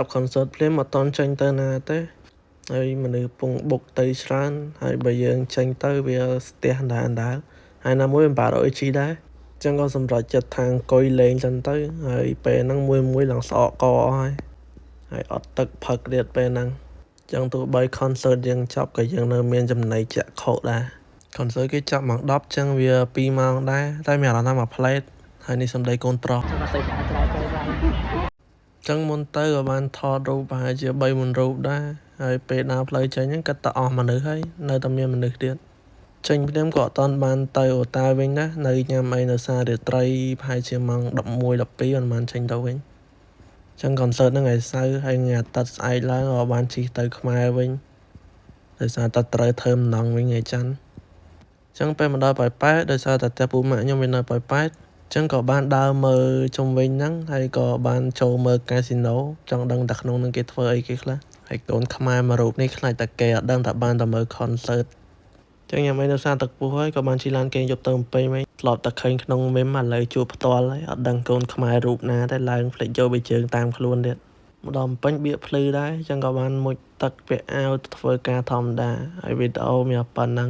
ប់ concert ភ្លាមអត់តន់ចេញទៅណាទេហើយមនុស្សពងបុកទៅច្រើនហើយបើយើងចេញទៅវាស្ទះអណ្ដើរហើយណាមួយមិនបាក់រកអីជីដែរចឹងក៏សម្រេចចិត្តថាអង្គុយលេងចឹងទៅហើយពេលហ្នឹងមួយឡើងស្អកកអស់ហើយអត់ទឹកផឹកទៀតពេលហ្នឹងចឹងទោះបី concert យើងចប់ក៏យើងនៅមានចំណីចាក់ខោដែរ concert គេចាប់ម៉ោង 10 ចឹងវា 2 ម៉ោងដែរតែមានអារម្មណ៍ថាមួយផ្លេតហើយនេះសំដីកូនប្រុសចឹងមុនទៅក៏បានថតរូបប្រហែលជា 3-4 រូបដែរហើយពេលដើរផ្លូវចេញហ្នឹងគិតតែអស់មនុស្សហើយនៅតែមានមនុស្សទៀតចេញភ្លាមក៏អត់តាន់បានទៅអូតាវិញណានៅញ៉ាំអីនៅផ្សាររាត្រីប្រហែលជាម៉ោង 11 12 មិនបានចេញទៅវិញចឹង concert ហ្នឹងថ្ងៃសៅរ៍ហើយថ្ងៃអាទិត្យស្អែកឡើងក៏បានជិះទៅខ្មែរវិញដោយសារតែត្រូវធ្វើម្ដងវិញថ្ងៃច័ន្ទចឹងពេលមកដល់ប៉ោយប៉ែតដោយសារតែផ្ទះពូម៉ាក់ខ្ញុំវានៅប៉ោយប៉ែតចឹងក៏បានដើរមើលជុំវិញហ្នឹងហើយក៏បានចូលមើលកាស៊ីណូចង់ដឹងតែក្នុងហ្នឹងគេធ្វើអីគេខ្លះហើយកូនខ្មែរមួយរូបនេះខ្លាចតែគេអត់ដឹងថាបានតែមើល concert ចឹងញ៉ាំអីនៅផ្សារទឹកពុះហើយក៏បានជិះឡានគេងយកទៅពេញវិញធ្លាប់តែឃើញក្នុងមីមឥឡូវជួបផ្ទាល់ហើយអត់ដឹងកូនខ្មែររូបណាតែឡើងផ្លេចយកបីជើងតាមខ្លួនទៀតម្ដងពេញបៀកភ្លឺដែរចឹងក៏បានមុជទឹកពាក់អាវធ្វើការធម្មតាហើយវីដេអូមានប៉ុណ្ណឹង